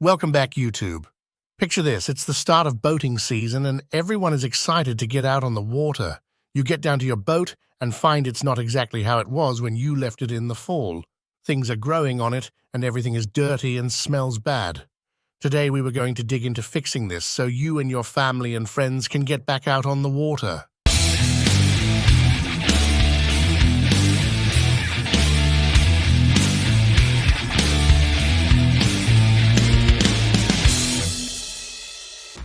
Welcome back, YouTube. Picture this, it's the start of boating season and everyone is excited to get out on the water. You get down to your boat and find it's not exactly how it was when you left it in the fall. Things are growing on it and everything is dirty and smells bad. Today we were going to dig into fixing this so you and your family and friends can get back out on the water.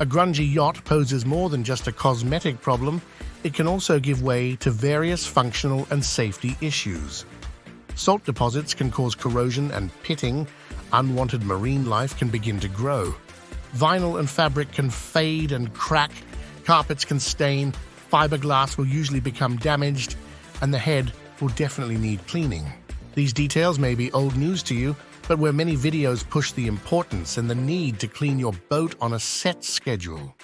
A grungy yacht poses more than just a cosmetic problem, it can also give way to various functional and safety issues. Salt deposits can cause corrosion and pitting, unwanted marine life can begin to grow. Vinyl and fabric can fade and crack, carpets can stain, fiberglass will usually become damaged, and the head will definitely need cleaning. These details may be old news to you, but where many videos push the importance and the need to clean your boat on a set schedule.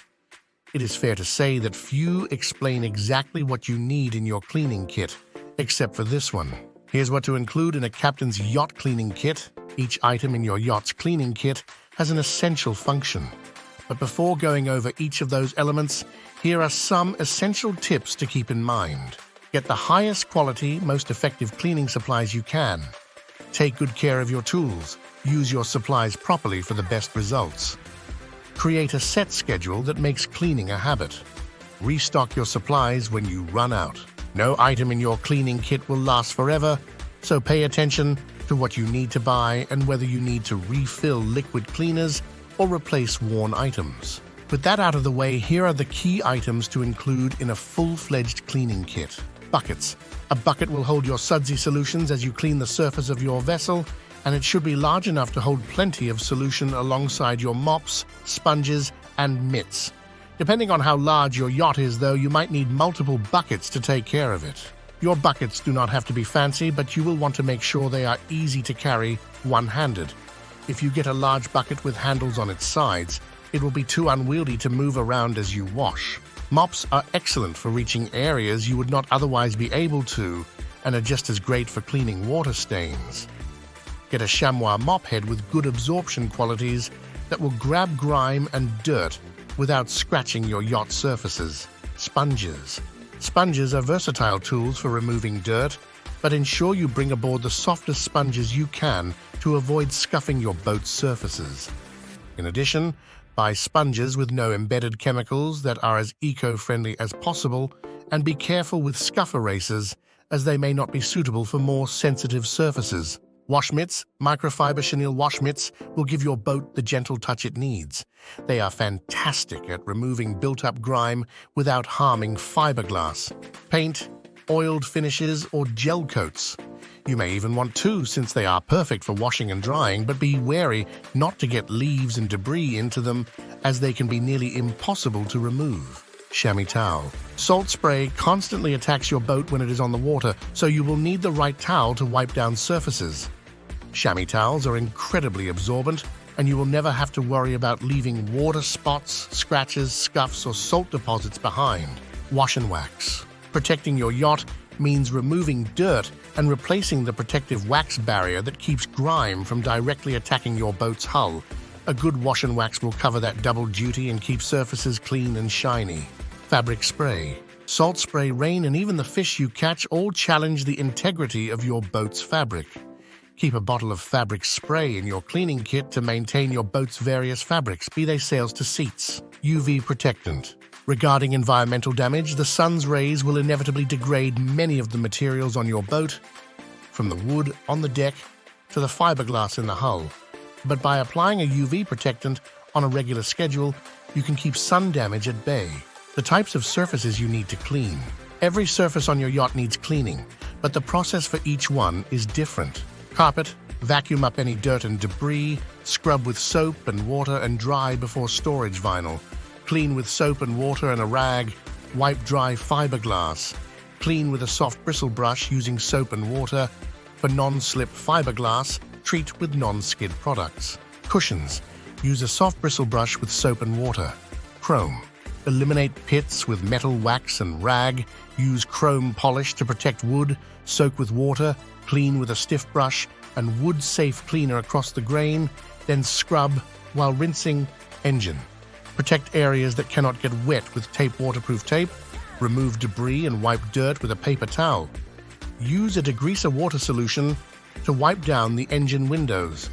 It is fair to say that few explain exactly what you need in your cleaning kit, except for this one. Here's what to include in a captain's yacht cleaning kit. Each item in your yacht's cleaning kit has an essential function. But before going over each of those elements, here are some essential tips to keep in mind. Get the highest quality, most effective cleaning supplies you can. Take good care of your tools. Use your supplies properly for the best results. Create a set schedule that makes cleaning a habit. Restock your supplies when you run out. No item in your cleaning kit will last forever, so pay attention to what you need to buy and whether you need to refill liquid cleaners or replace worn items. With that out of the way, here are the key items to include in a full-fledged cleaning kit. Buckets. A bucket will hold your sudsy solutions as you clean the surface of your vessel, and it should be large enough to hold plenty of solution alongside your mops, sponges, and mitts. Depending on how large your yacht is, though, you might need multiple buckets to take care of it. Your buckets do not have to be fancy, but you will want to make sure they are easy to carry one-handed. If you get a large bucket with handles on its sides, it will be too unwieldy to move around as you wash. Mops are excellent for reaching areas you would not otherwise be able to, and are just as great for cleaning water stains. Get a chamois mop head with good absorption qualities that will grab grime and dirt without scratching your yacht surfaces. Sponges. Sponges are versatile tools for removing dirt, but ensure you bring aboard the softest sponges you can to avoid scuffing your boat's surfaces. In addition, buy sponges with no embedded chemicals that are as eco-friendly as possible, and be careful with scuff erasers as they may not be suitable for more sensitive surfaces. Wash mitts, microfiber chenille wash mitts, will give your boat the gentle touch it needs. They are fantastic at removing built-up grime without harming fiberglass. Paint, oiled finishes, or gel coats. You may even want two since they are perfect for washing and drying, but be wary not to get leaves and debris into them as they can be nearly impossible to remove. Chamois towel. Salt spray constantly attacks your boat when it is on the water, so you will need the right towel to wipe down surfaces. Chamois towels are incredibly absorbent, and you will never have to worry about leaving water spots, scratches, scuffs, or salt deposits behind. Wash and wax. Protecting your yacht means removing dirt and replacing the protective wax barrier that keeps grime from directly attacking your boat's hull. A good wash and wax will cover that double duty and keep surfaces clean and shiny. Fabric spray. Salt spray, rain, and even the fish you catch all challenge the integrity of your boat's fabric. Keep a bottle of fabric spray in your cleaning kit to maintain your boat's various fabrics, be they sails to seats. UV protectant. Regarding environmental damage, the sun's rays will inevitably degrade many of the materials on your boat, from the wood on the deck to the fiberglass in the hull. But by applying a UV protectant on a regular schedule, you can keep sun damage at bay. The types of surfaces you need to clean. Every surface on your yacht needs cleaning, but the process for each one is different. Carpet, vacuum up any dirt and debris, scrub with soap and water and dry before storage vinyl. Clean with soap and water and a rag, wipe dry fiberglass. Clean with a soft bristle brush using soap and water. For non-slip fiberglass, treat with non-skid products. Cushions, use a soft bristle brush with soap and water. Chrome, eliminate pits with metal wax and rag. Use chrome polish to protect wood, soak with water, clean with a stiff brush, and wood-safe cleaner across the grain, then scrub, while rinsing engine. Protect areas that cannot get wet with waterproof tape. Remove debris and wipe dirt with a paper towel. Use a degreaser water solution to wipe down the engine windows.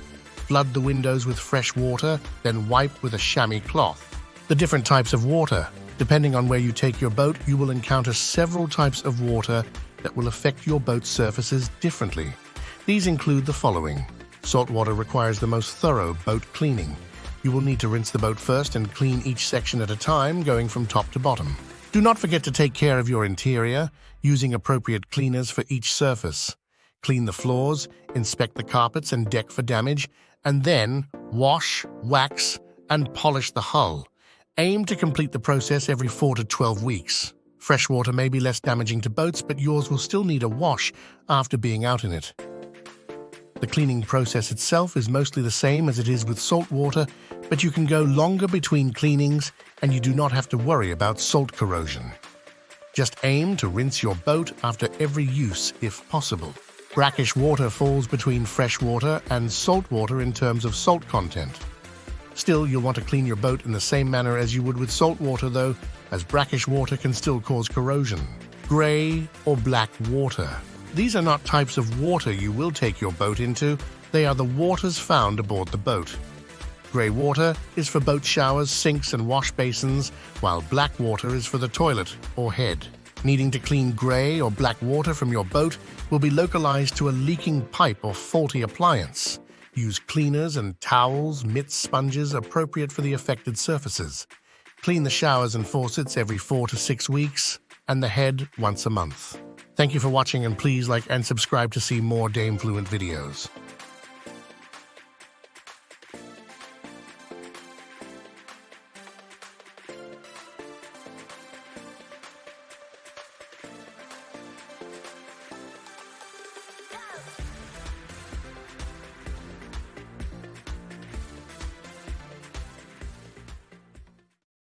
Flood the windows with fresh water, then wipe with a chamois cloth. The different types of water. Depending on where you take your boat, you will encounter several types of water that will affect your boat's surfaces differently. These include the following. Salt water requires the most thorough boat cleaning. You will need to rinse the boat first and clean each section at a time, going from top to bottom. Do not forget to take care of your interior, using appropriate cleaners for each surface. Clean the floors, inspect the carpets and deck for damage, and then wash, wax, and polish the hull. Aim to complete the process every 4 to 12 weeks. Fresh water may be less damaging to boats, but yours will still need a wash after being out in it. The cleaning process itself is mostly the same as it is with salt water, but you can go longer between cleanings and you do not have to worry about salt corrosion. Just aim to rinse your boat after every use if possible. Brackish water falls between fresh water and salt water in terms of salt content. Still, you'll want to clean your boat in the same manner as you would with salt water though, as brackish water can still cause corrosion. Gray or black water. These are not types of water you will take your boat into, they are the waters found aboard the boat. Gray water is for boat showers, sinks, and wash basins, while black water is for the toilet or head. Needing to clean gray or black water from your boat will be localized to a leaking pipe or faulty appliance. Use cleaners and towels, mitts, sponges appropriate for the affected surfaces. Clean the showers and faucets every 4 to 6 weeks, and the head once a month. Thank you for watching, and please like and subscribe to see more Dame Fluent videos.